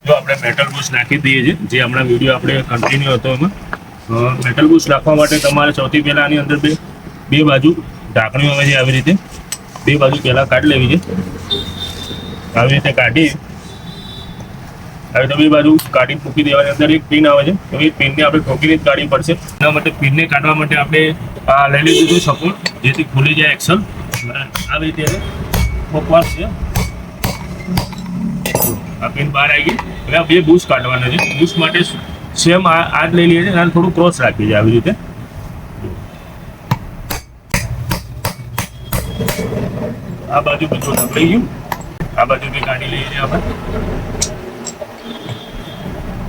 જો આપણે metal bush નાખી દઈએ છીએ, જે હમણાં વિડીયો આપણે કન્ટિન્યુ હતો એમાં મેટલ બુશ નાખવા માટે તમારે સૌથી પહેલાં આની અંદર બે બાજુ ઢાંકણીઓ આવે છે, આવી રીતે બે બાજુ પહેલાં કાઢી લેવી છે. આવી રીતે કાઢી આવી રીતે બે બાજુ કાઢી મૂકી દેવાની. અંદર એક પિન આવે છે, તો એ પિનને આપણે ઠોકીને જ કાઢવી પડશે. એના માટે પિનને કાઢવા માટે આપણે આ લઈ લીધું સપોર્ટ, જેથી ખુલી જાય એક્સલ. આવી રીતે ઠોકવા છે. આ પિન બહાર આવી ગઈ. હવે આ બે બુશ કાઢવાના છે. બુશ માટે સેમ આ જ લઈ લઈએ છીએ અને થોડું ક્રોસ રાખીએ છીએ આવી રીતે. આ બાજુ બધું લઈ ગયું, આ બાજુ બી કાઢી લઈએ છીએ આપણે.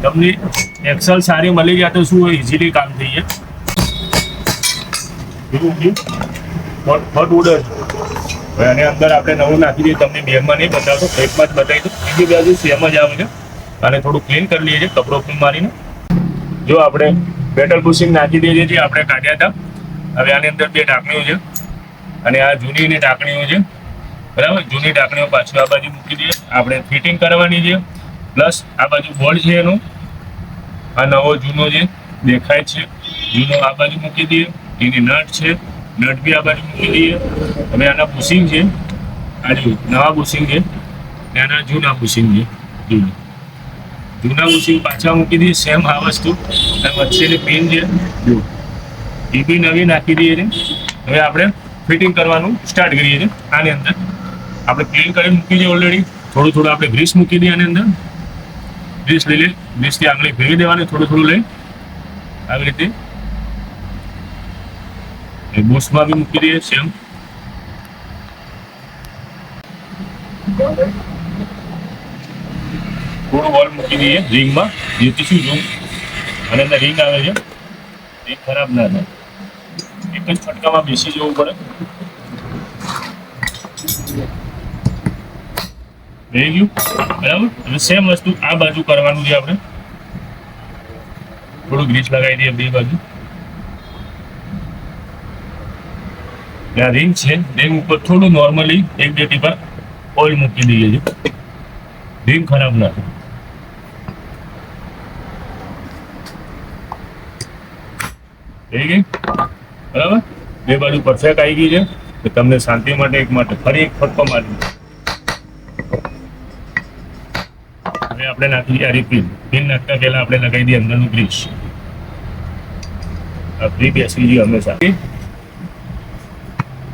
તમને એક્સલ સારી મળી જાય તો શું ઇઝીલી કામ થઈ જાય. ફટ ઉડે હવે આની અંદર આપણે નવું નાખી દઈએ. તમને બેગમાં નહીં બતાવતો, એકમાં જ બતાવી દો. બીજી બાજુ સેમ જ આવે છે. અને થોડું ક્લીન કરી લઈએ છીએ કપડો મારીને. જો આપણે મેટલ બુશિંગ નાખી દઈએ છીએ, આપણે કાઢ્યા હતા. હવે આની અંદર બે ઢાંકણીઓ છે અને આ જૂની ઢાંકણીઓ છે, બરાબર. જૂની ઢાંકણીઓ પાછું આ બાજુ મૂકી દઈએ. આપણે ફિટિંગ કરવાની છે. પ્લસ આ બાજુ બોલ્ટ છે એનું, આ નવો જૂનો જે દેખાય છે જૂનો આ બાજુ મૂકી દઈએ. એની નટ છે, નટ બી આ બાજુ મૂકી દઈએ. હવે આના બુશિંગ છે, આ જો નવા બુશિંગ છે ને આના જૂના બુશિંગ છે. જૂના બુશિંગ પાછા મૂકી દઈએ સેમ આ વસ્તુ. અને વચ્ચેની પિન છે જો એ બી નવી નાખી દઈએ છીએ. હવે આપણે ફિટિંગ કરવાનું સ્ટાર્ટ કરીએ છીએ. આની અંદર આપણે ક્લીન કરીને મૂકી દઈએ ઓલરેડી. થોડું આપણે ગ્રીસ મૂકી દઈએ આની અંદર. ગ્રીસ લઈ લઈએ, ગ્રીસથી આંગળી ફેરવી દેવાની થોડું લઈ આવી રીતે. બુશમાં બી મૂકી દઈએ સેમ. થોડું બોલ મૂકી દઈએ રિંગમાં, જેથી શું જોવું અને અંદર રિંગ આવે છે, રિંગ ખરાબ ના થાય. એક જ ફટકામાં બેસી જવું પડે. રહી ગયું બરાબર. હવે સેમ વસ્તુ આ બાજુ કરવાનું છે. આપણે થોડું ગ્રીસ લગાવી દઈએ બે બાજુ. આ રિંગ છે, રિંગ ઉપર થોડું નોર્મલી એક બે ટીપા ઓઇલ મૂકી દઈએ છીએ, રિંગ ખરાબ ના થાય. થઈ ગઈ બરાબર. બે બાજુ પરફેક્ટ આવી ગઈ છે. તો તમને શાંતિ માટે એક માટે ફરી એક ફટકો મારી. હવે આપણે નાખી દઈએ આ પિન નાખતા પહેલા આપણે લગાવી દઈએ અંદરનું ગ્રીસ. આ ફ્રી બેસવી જોઈએ હંમેશા.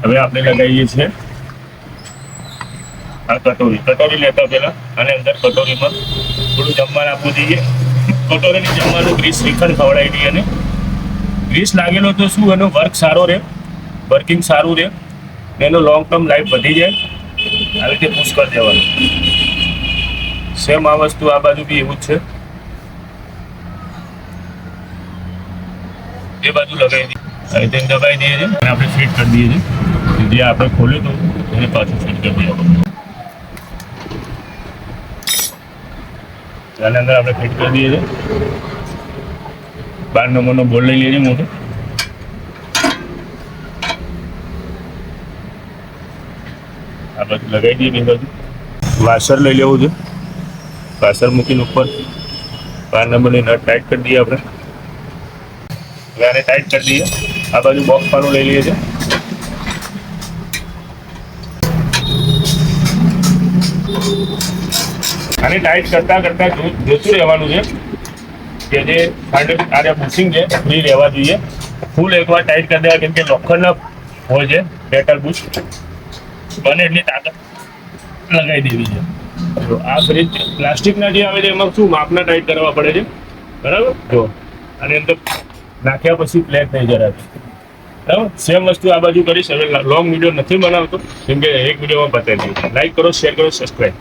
હવે આપણે લગાવીએ છીએ આ કટોરી લેતા પહેલા અને અંદર કટોરીમાં થોડું જમવાનું આપવું જોઈએ. કટોરીને જમવાનું ગ્રીસ શ્રીખંડ ખવડાવી દઈએ. અને ગ્રીસ લાગેલો તો શું એનો વર્ક સારો રહે, વર્કિંગ સારું રહે, એનો લોંગ ટર્મ લાઈફ વધી જાય. આવી રીતે પુશ કરી દેવાનું. સેમ આ વસ્તુ આ બાજુ બી એવું જ છે. એ બાજુ લગાવી દઈએ, આવી રીતે દબાવી દઈએ છીએ અને આપણે ફિટ કરી દઈએ છીએ. જે આપણે ખોલ્યું હતું એને પાછું ફિટ કરી દઈએ. આની અંદર આપણે ફિટ કરી દઈએ છીએ. 12 નંબરનો બોલ લઈ લઈએ છીએ મોટો. આ બાજુ લગાવી દઈએ. બે બાજુ વાસર લઈ લેવું છે. વાસર મૂકીને ઉપર 12 નંબરની નટ ટાઈટ કરી દઈએ આપણે. હવે આને ટાઈટ કરી દઈએ. આ બાજુ બોક્સ પાનું લઈ લઈએ છીએ. આને ટાઈટ કરતા જોતું રહેવાનું છે કે જે આ બુશિંગ છે ફ્રી રહેવા જોઈએ. ફૂલ એકવાર ટાઈટ કરી દેવા, કેમ કે લોખંડના હોય છે મેટલ બુશ. બને એટલી તાકાત લગાવી દેવી છે. જો આ ફ્રીજ પ્લાસ્ટિકના જે આવે છે એમાં શું માપના ટાઈટ કરવા પડે છે, બરાબર. જો આની અંદર નાખ્યા પછી પ્લેટ થઈ જાય બરાબર. સેમ વસ્તુ આ બાજુ કરીશ. હવે લોંગ વિડીયો નથી બનાવતો કેમ કે એક વિડીયોમાં બતાવી દઈએ. લાઈક કરો, શેર કરો, સબસ્ક્રાઈબ.